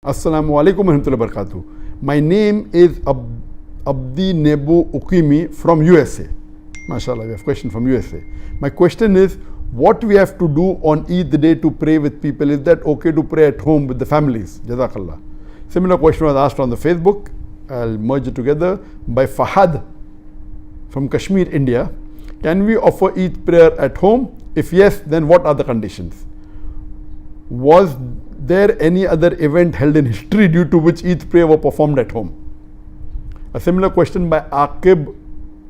Assalamu alaikum warahmatullahi wabarakatuh. My name is Abdi Nebu Ukimi from USA. MashaAllah, we have a question from USA. My question is, what we have to do on Eid day to pray with people? Is that okay to pray at home with the families? Jazakallah. Similar question was asked on the Facebook. I'll merge it together by Fahad from Kashmir, India. Can we offer Eid prayer at home? If yes, then what are the conditions? Was there any other event held in history due to which Eid prayer were performed at home? A similar question by Aqib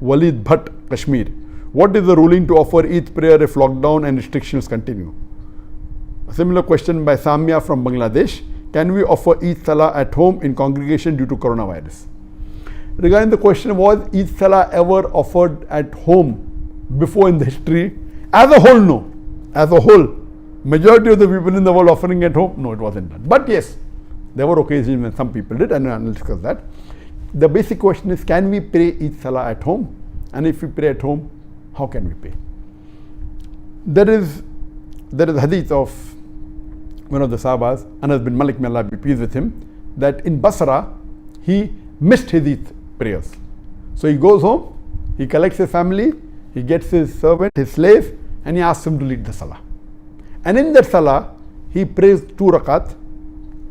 Walid Bhatt, Kashmir. What is the ruling to offer Eid prayer if lockdown and restrictions continue? A similar question by Samia from Bangladesh. Can we offer Eid Salah at home in congregation due to coronavirus? Regarding the question, was Eid Salah ever offered at home before in the history? As a whole, no. As a whole, majority of the people in the world offering at home, no, it wasn't done. But yes, there were occasions when some people did, and I'll discuss that. The basic question is, can we pray Eid Salah at home? And if we pray at home, how can we pray? There is a hadith of one of the Sahabas, Anas bin Malik, may Allah be pleased with him, that in Basra, he missed his Eid prayers. So he goes home, he collects his family, he gets his servant, his slave, and he asks him to lead the Salah. And in that Salah, he prays 2 rakat,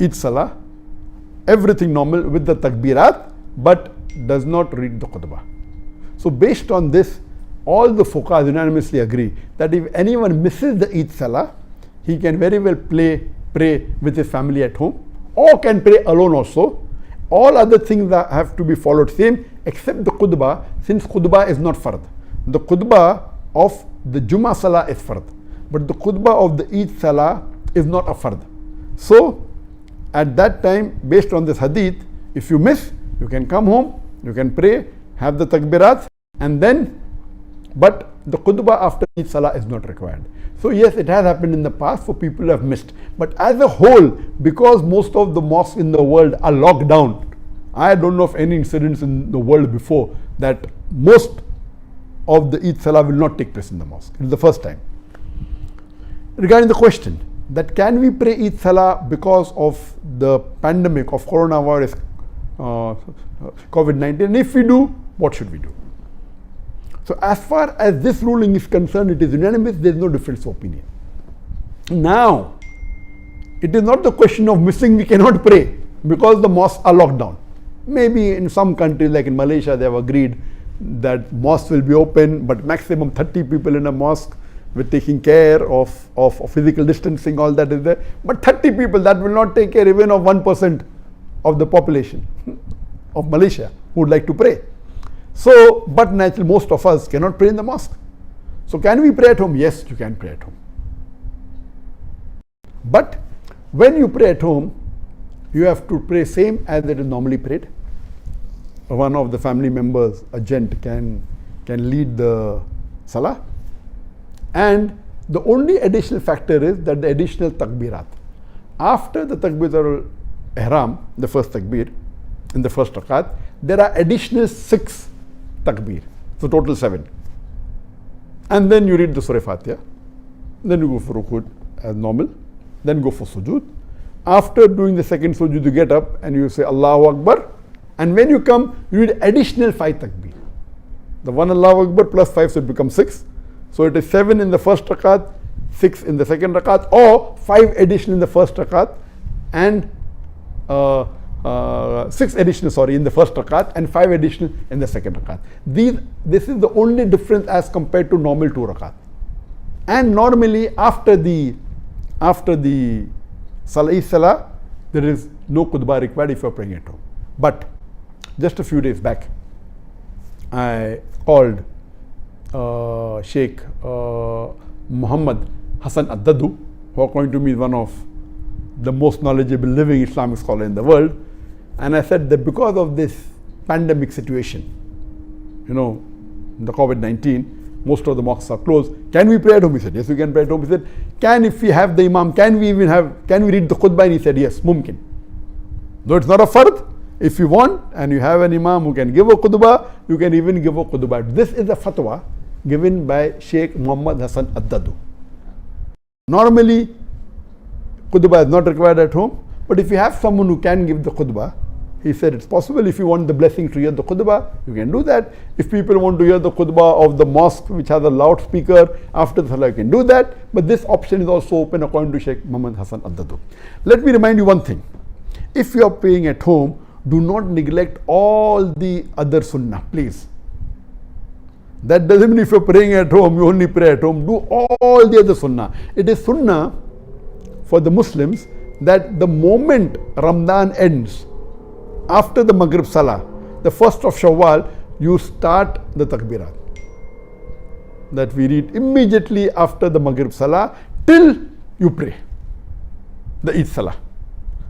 Eid Salah, everything normal with the takbirat, but does not read the khutbah. So based on this, all the fuqahas unanimously agree that if anyone misses the Eid Salah, he can very well pray with his family at home, or can pray alone also. All other things that have to be followed same, except the khutbah, since khutbah is not fard. The khutbah of the Jummah Salah is fard, but the khutbah of the Eid Salah is not a fard. So at that time, based on this hadith, if you miss, you can come home, you can pray, have the takbirat, and then, but the khutbah after Eid Salah is not required. So yes, it has happened in the past for people who have missed. But as a whole, because most of the mosques in the world are locked down, I don't know of any incidents in the world before that most of the Eid Salah will not take place in the mosque. It's the first time. Regarding the question that can we pray Eid Salah because of the pandemic of coronavirus, COVID-19, and if we do, what should we do? So as far as this ruling is concerned, it is unanimous, there is no difference of opinion. Now, it is not the question of missing, we cannot pray because the mosques are locked down. Maybe in some countries like in Malaysia, they have agreed that mosques will be open, but maximum 30 people in a mosque with taking care of physical distancing, all that is there. But 30 people, that will not take care even of 1% of the population of Malaysia who would like to pray. So, but naturally most of us cannot pray in the mosque. So can we pray at home? Yes, you can pray at home. But when you pray at home, you have to pray same as it is normally prayed. One of the family members, a gent, can lead the Salah. And the only additional factor is that the additional takbirat. After the takbiratul ihram, the first takbir, in the first rakat, there are additional 6 takbir, so total 7. And then you read the Surah Fatiha, then you go for rukud as normal, then go for sujood. After doing the second sujood, you get up and you say Allahu Akbar, and when you come, you read additional 5 takbir. The one Allahu Akbar plus 5, so it becomes 6. So it is 7 in the first rakat, 6 in the second rakat, or 5 additional in the first rakat, and 6 additional, in the first rakat, and 5 additional in the second rakat. This is the only difference as compared to normal 2 rakat. And normally after the Salah, there is no khutbah required if you are praying at home. But just a few days back, I called Sheikh Muhammad Hassan Addadu, who according to me is one of the most knowledgeable living Islamic scholar in the world. And I said that because of this pandemic situation, the COVID-19, most of the mosques are closed. Can we pray at home? He said, yes, we can pray at home. He said, if we have the imam, can we read the khutbah? And he said, yes, mumkin. Though it's not a fard, if you want and you have an imam who can give a khutbah, you can even give a khutbah. This is a fatwa given by Sheikh Muhammad Hassan Addadu. Normally, khutbah is not required at home, But if you have someone who can give the khutbah, he said it's possible. If you want the blessing to hear the khutbah, you can do that. If people want to hear the khutbah of the mosque which has a loudspeaker after the salah, you can do that. But this option is also open according to Sheikh Muhammad Hassan Addadu. Let me remind you one thing. If you are praying at home, do not neglect all the other sunnah, please. That doesn't mean if you're praying at home, you only pray at home. Do all the other sunnah. It is sunnah for the Muslims that the moment Ramadan ends, after the Maghrib Salah, the first of Shawwal, you start the Takbirat. That we read immediately after the Maghrib Salah till you pray the Eid Salah.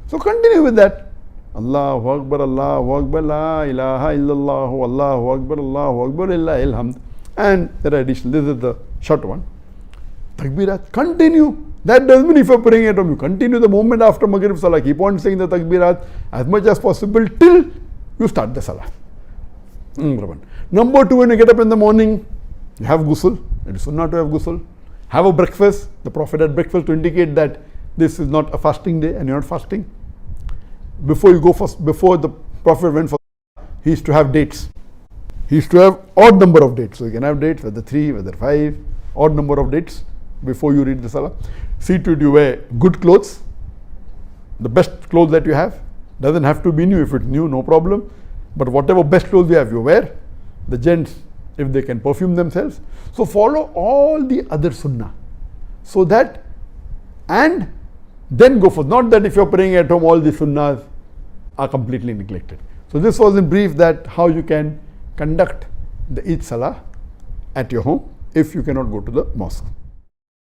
So continue with that. Allahu Akbar, La ilaha illallah, Allahu Akbar, Illahil hamd. And there are additional, this is the short one. Takbirat, continue. That doesn't mean if you're praying at home, you continue the moment after Maghrib Salah. Keep on saying the Takbirat as much as possible till you start the Salah. Number 2, when you get up in the morning, you have ghusl. It is sunnah to have ghusl. Have a breakfast. The Prophet had breakfast to indicate that this is not a fasting day and you're not fasting. Before the Prophet went for Salah, he used to have dates. He used to have odd number of dates. So you can have dates, whether 3, whether 5, odd number of dates before you read the Salah. See to it you wear good clothes, the best clothes that you have. Doesn't have to be new. If it's new, no problem. But whatever best clothes you have, you wear. The gents, if they can perfume themselves. So follow all the other sunnah. So that, and then go for, not that if you're praying at home, all the sunnahs are completely neglected. So this was in brief that how you can conduct the Eid Salah at your home if you cannot go to the mosque.